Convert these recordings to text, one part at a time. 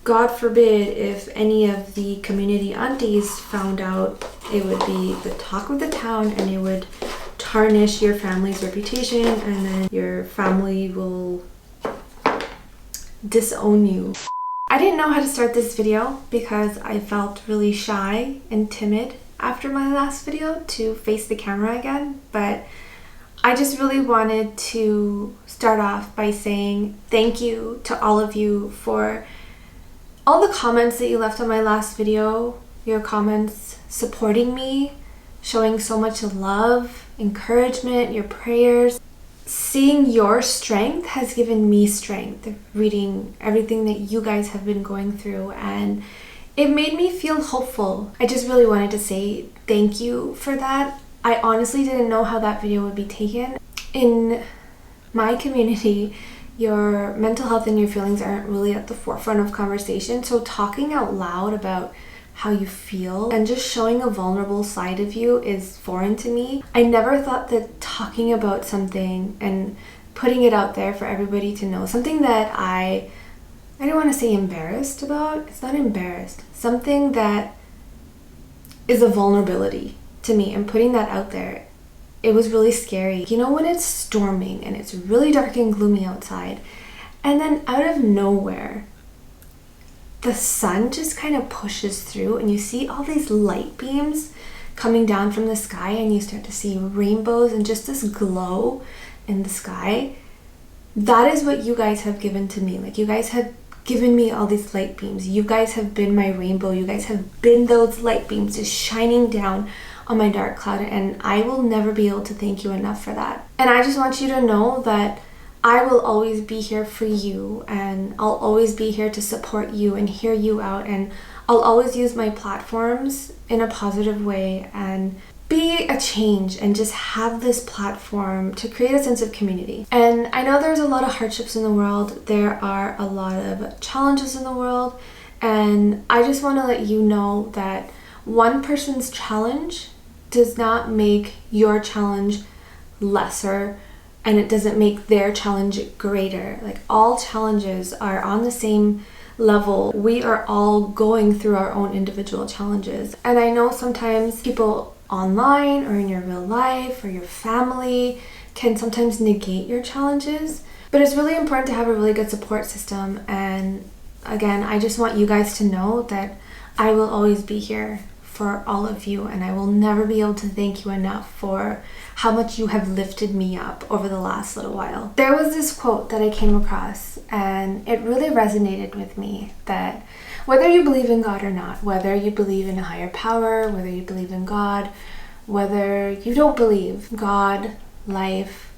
God forbid if any of the community aunties found out, it would be the talk of the town and it would tarnish your family's reputation, and then your family will disown you. I didn't know how to start this video because I felt really shy and timid after my last video to face the camera again, but I just really wanted to start off by saying thank you to all of you for all the comments that you left on my last video, your comments supporting me, showing so much love, encouragement, your prayers. Seeing your strength has given me strength, reading everything that you guys have been going through, and it made me feel hopeful. I just really wanted to say thank you for that. I honestly didn't know how that video would be taken. In my community, your mental health and your feelings aren't really at the forefront of conversation, so talking out loud about how you feel and just showing a vulnerable side of you is foreign to me. I never thought that talking about something and putting it out there for everybody to know, something that I don't want to say embarrassed about, it's not embarrassed, something that is a vulnerability to me, and putting that out there, it was really scary. You know, when it's storming and it's really dark and gloomy outside, and then out of nowhere the sun just kind of pushes through and you see all these light beams coming down from the sky, and you start to see rainbows and just this glow in the sky. That is what you guys have given to me. Like, you guys have given me all these light beams. You guys have been my rainbow. You guys have been those light beams just shining down on my dark cloud, and I will never be able to thank you enough for that. And I just want you to know that I will always be here for you, and I'll always be here to support you and hear you out, and I'll always use my platforms in a positive way and be a change and just have this platform to create a sense of community. And I know there's a lot of hardships in the world, there are a lot of challenges in the world, and I just want to let you know that one person's challenge does not make your challenge lesser, and it doesn't make their challenge greater. Like, all challenges are on the same level. We are all going through our own individual challenges. And I know sometimes people online or in your real life or your family can sometimes negate your challenges, but it's really important to have a really good support system. And again, I just want you guys to know that I will always be here for all of you, and I will never be able to thank you enough for how much you have lifted me up over the last little while. There was this quote that I came across, and it really resonated with me, that whether you believe in God or not, whether you believe in a higher power, whether you believe in God, whether you don't believe, God, life,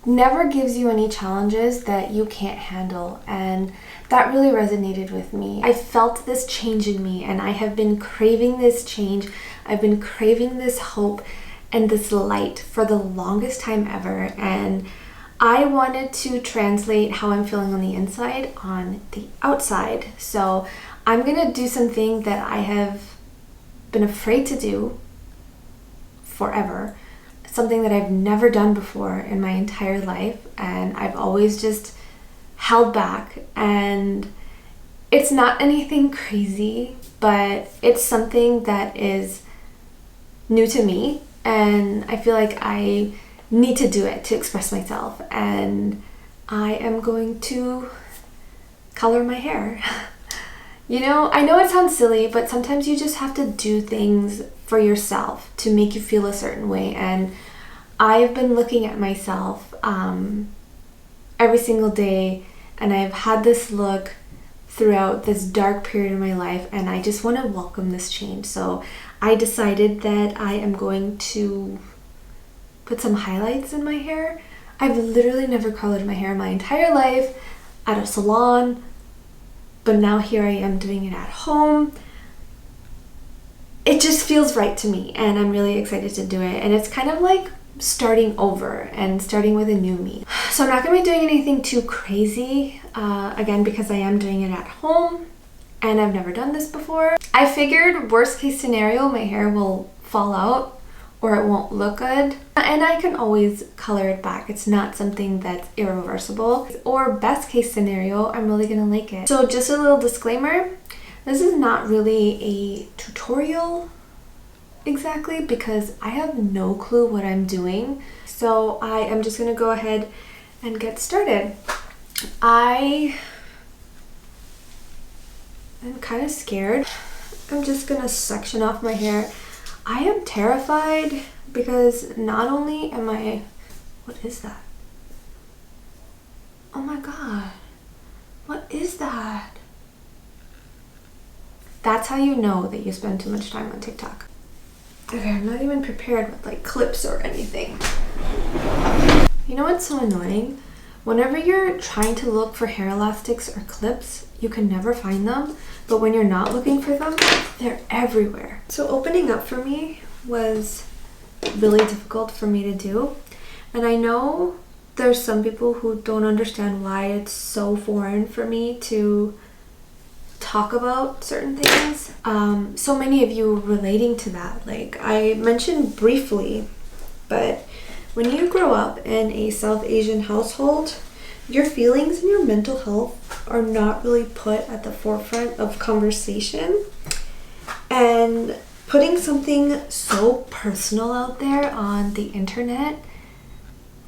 never gives you any challenges that you can't handle. And that really resonated with me. I felt this change in me, and I have been craving this change. I've been craving this hope and this light for the longest time ever, and I wanted to translate how I'm feeling on the inside on the outside. So I'm gonna do something that I have been afraid to do forever, something that I've never done before in my entire life, and I've always just held back. And it's not anything crazy, but it's something that is new to me, and I feel like I need to do it to express myself. And I am going to color my hair. You know, I know it sounds silly, but sometimes you just have to do things for yourself to make you feel a certain way. And I've been looking at myself every single day, and I've had this look throughout this dark period of my life, and I just want to welcome this change. So I decided that I am going to put some highlights in my hair. I've literally never colored my hair in my entire life at a salon, but now here I am doing it at home. It just feels right to me, and I'm really excited to do it. And it's kind of like starting over and starting with a new me. So I'm not going to be doing anything too crazy, again, because I am doing it at home and I've never done this before. I figured worst case scenario, my hair will fall out or it won't look good. And I can always color it back. It's not something that's irreversible. Or best case scenario, I'm really gonna like it. So just a little disclaimer, this is not really a tutorial exactly because I have no clue what I'm doing. So I am just gonna go ahead and get started. I am kind of scared. I'm just gonna section off my hair. I am terrified because not only am I... What is that? Oh my god. What is that? That's how you know that you spend too much time on TikTok. Okay, I'm not even prepared with like clips or anything. You know what's so annoying? Whenever you're trying to look for hair elastics or clips, you can never find them. But when you're not looking for them, they're everywhere. So opening up for me was really difficult for me to do. And I know there's some people who don't understand why it's so foreign for me to talk about certain things. So many of you relating to that. Like I mentioned briefly, but when you grow up in a South Asian household, your feelings and your mental health are not really put at the forefront of conversation. And putting something so personal out there on the internet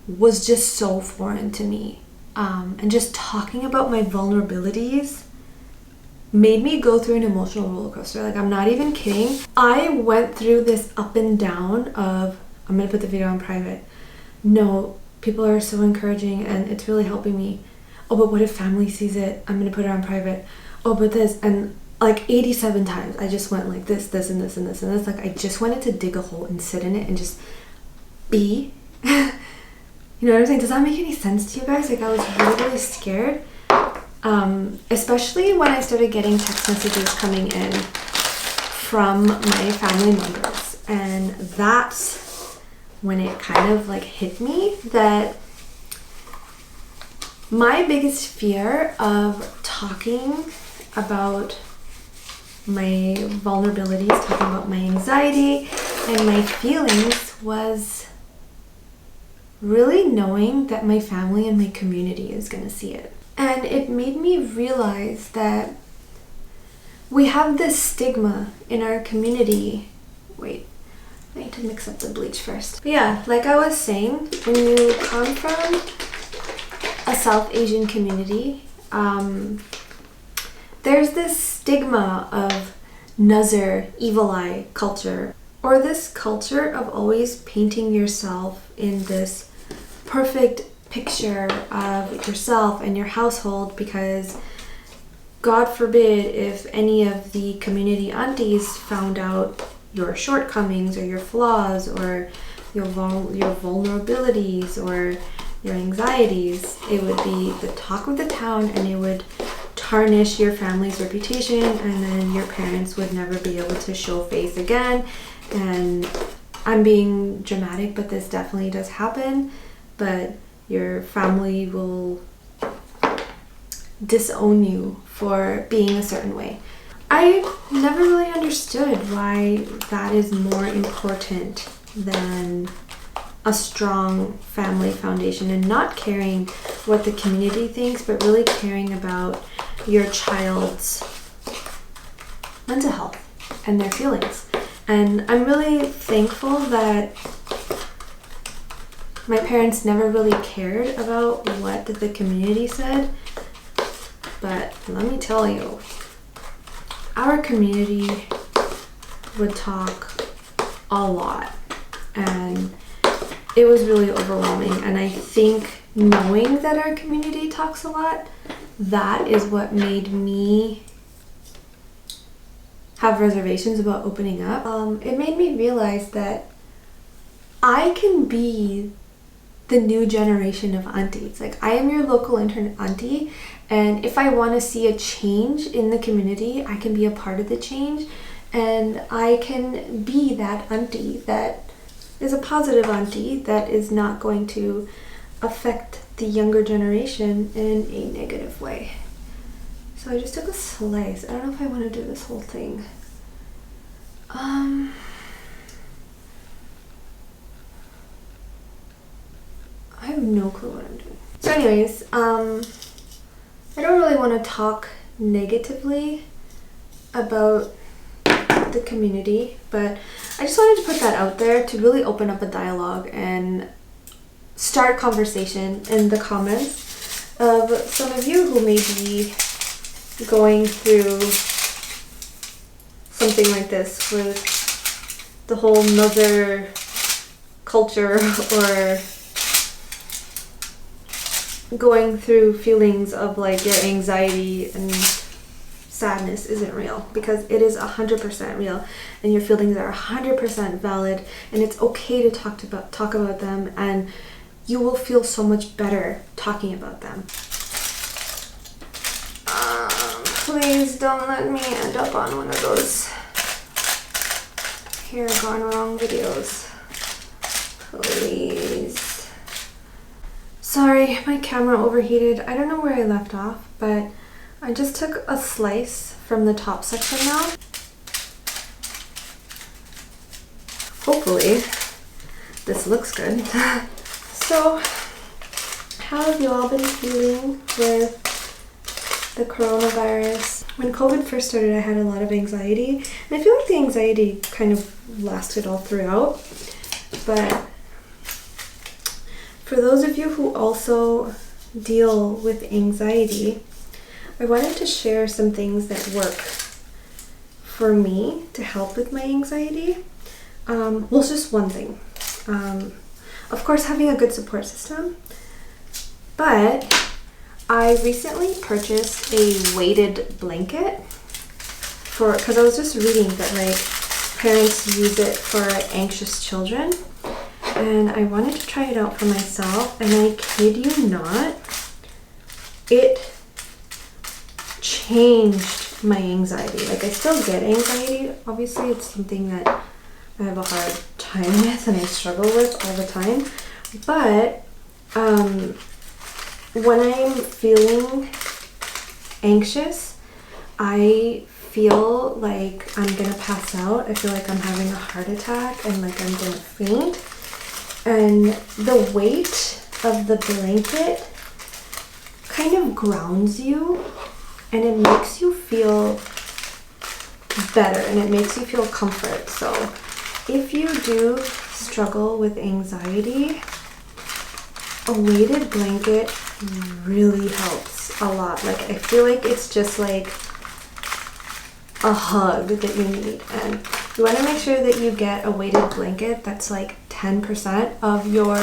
was just so foreign to me. And just talking about my vulnerabilities made me go through an emotional roller coaster. Like, I'm not even kidding. I went through this up and down of, I'm gonna put the video on private. No, people are so encouraging and it's really helping me. Oh, but what if family sees it? I'm gonna put it on private. Oh, but this, and like 87 times I just went like this, this, and this, and this, and this. Like I just wanted to dig a hole and sit in it and just be. You know what I'm saying? Does that make any sense to you guys? Like I was really, really scared. Especially when I started getting text messages coming in from my family members. And that's when it kind of like hit me that my biggest fear of talking about my vulnerabilities, talking about my anxiety and my feelings was really knowing that my family and my community is going to see it. And it made me realize that we have this stigma in our community. Wait, I need to mix up the bleach first. But yeah, like I was saying, when you come from a South Asian community, there's this stigma of nazar, evil eye culture, or this culture of always painting yourself in this perfect picture of yourself and your household, because God forbid if any of the community aunties found out your shortcomings or your flaws or your vulnerabilities or your anxieties, it would be the talk of the town and it would tarnish your family's reputation, and then your parents would never be able to show face again. And I'm being dramatic, but this definitely does happen. But your family will disown you for being a certain way. I never really understood why that is more important than a strong family foundation, and not caring what the community thinks, but really caring about your child's mental health and their feelings. And I'm really thankful that my parents never really cared about what the community said. But let me tell you, our community would talk a lot, and it was really overwhelming. And I think knowing that our community talks a lot, that is what made me have reservations about opening up. It made me realize that I can be the new generation of aunties. Like, I am your local intern auntie, and if I want to see a change in the community, I can be a part of the change, and I can be that auntie that is a positive auntie that is not going to affect the younger generation in a negative way. So I just took a slice. I don't know if I want to do this whole thing. anyways, I don't really want to talk negatively about the community, but I just wanted to put that out there to really open up a dialogue and start conversation in the comments of some of you who may be going through something like this with the whole mother culture, or going through feelings of like your anxiety and sadness isn't real, because it is 100% real and your feelings are 100% valid, and it's okay to talk about them, and you will feel so much better talking about them. Please don't let me end up on one of those hair gone wrong videos. Please. Sorry, my camera overheated. I don't know where I left off, but I just took a slice from the top section now. Hopefully, this looks good. So, how have you all been feeling with the coronavirus? When COVID first started, I had a lot of anxiety, and I feel like the anxiety kind of lasted all throughout. But for those of you who also deal with anxiety, I wanted to share some things that work for me to help with my anxiety. Well, it's just one thing. Of course, having a good support system, but I recently purchased a weighted blanket because I was just reading that like parents use it for anxious children, and I wanted to try it out for myself, and I kid you not, it changed my anxiety. Like, I still get anxiety, obviously. It's something that I have a hard time with and I struggle with all the time, but when I'm feeling anxious, I feel like I'm gonna pass out. I feel like I'm having a heart attack and like I'm gonna faint. And the weight of the blanket kind of grounds you, and it makes you feel better, and it makes you feel comfort. So if you do struggle with anxiety, a weighted blanket really helps a lot. Like, I feel like it's just like a hug that you need, and you want to make sure that you get a weighted blanket that's like 10% of your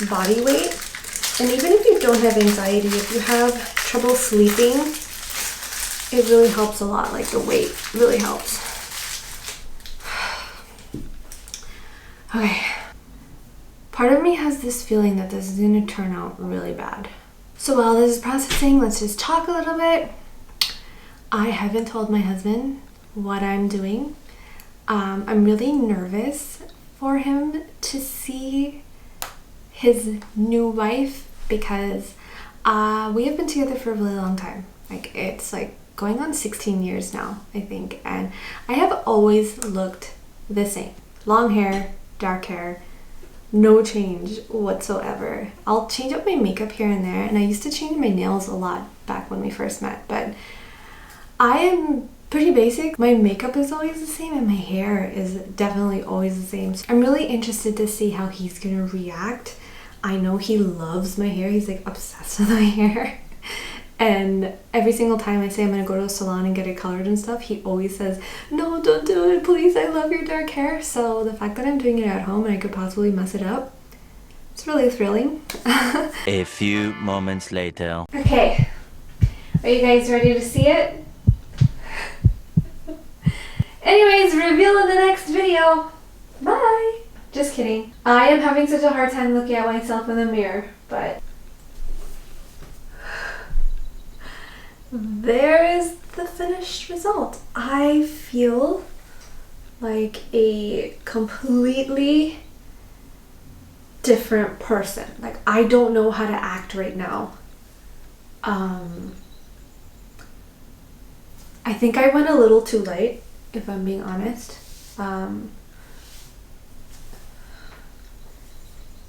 body weight. And even if you don't have anxiety, if you have trouble sleeping, it really helps a lot. Like, the weight really helps. Okay. Part of me has this feeling that this is going to turn out really bad. So while this is processing, let's just talk a little bit. I haven't told my husband what I'm doing. I'm really nervous for him to see his new wife, because we have been together for a really long time. Like, it's like going on 16 years now, I think. And I have always looked the same. Long hair, dark hair, no change whatsoever. I'll change up my makeup here and there, and I used to change my nails a lot back when we first met, but I am pretty basic. My makeup is always the same, and my hair is definitely always the same. So I'm really interested to see how he's gonna react. I know he loves my hair. He's like obsessed with my hair. And every single time I say I'm gonna go to a salon and get it colored and stuff, he always says, no, don't do it, please, I love your dark hair. So the fact that I'm doing it at home and I could possibly mess it up, it's really thrilling. A few moments later. Okay, are you guys ready to see it? Anyways, reveal in the next video. Bye! Just kidding. I am having such a hard time looking at myself in the mirror, but there is the finished result. I feel like a completely different person. Like, I don't know how to act right now. I think I went a little too light, if I'm being honest.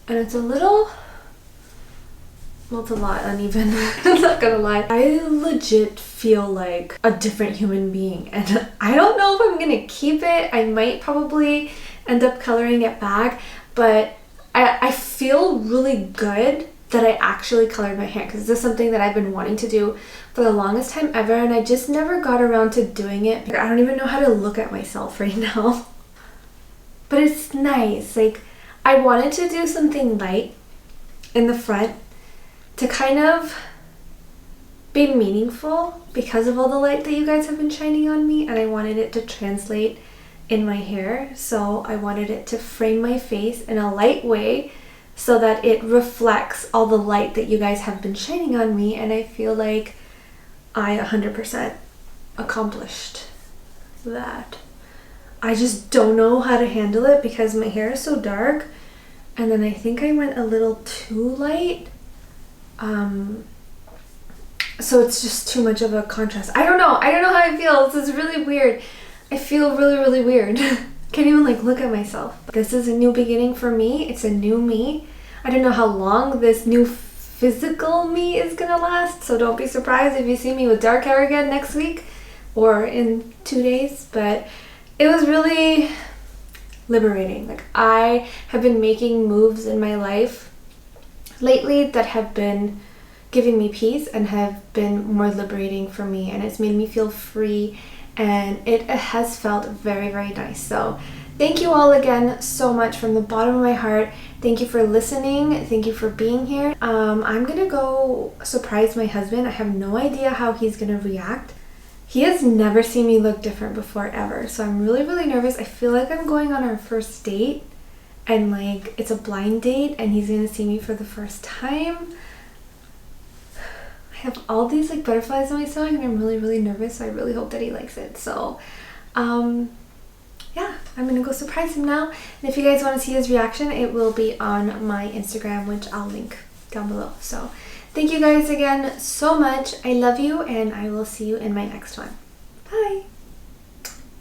And it's a little Well, it's a lot uneven. I'm not gonna lie. I legit feel like a different human being, and I don't know if I'm gonna keep it. I might probably end up coloring it back, but I feel really good that I actually colored my hair, because this is something that I've been wanting to do for the longest time ever, and I just never got around to doing it. I don't even know how to look at myself right now. But it's nice. Like, I wanted to do something light in the front to kind of be meaningful because of all the light that you guys have been shining on me, and I wanted it to translate in my hair. So I wanted it to frame my face in a light way so that it reflects all the light that you guys have been shining on me, and I feel like I 100% accomplished that. I just don't know how to handle it because my hair is so dark, and then I think I went a little too light. So it's just too much of a contrast. I don't know how I feel. This is really weird. I feel really weird. Can't even like look at myself. This is a new beginning for me. It's a new me. I don't know how long this new physical me is gonna last, so don't be surprised if you see me with dark hair again next week or in 2 days. But it was really liberating. Like, I have been making moves in my life lately that have been giving me peace and have been more liberating for me, and it's made me feel free, and it has felt very nice. So thank you all again so much from the bottom of my heart. Thank you for listening. Thank you for being here. I'm gonna go surprise my husband. I have no idea how he's gonna react. He has never seen me look different before, ever. So I'm really nervous. I feel like I'm going on our first date, and like it's a blind date, and he's gonna see me for the first time. I have all these like butterflies on my stomach, and I'm really nervous. So I really hope that he likes it. So yeah, I'm gonna go surprise him now. And if you guys want to see his reaction, it will be on my Instagram, which I'll link down below. So thank you guys again so much. I love you, and I will see you in my next one. Bye.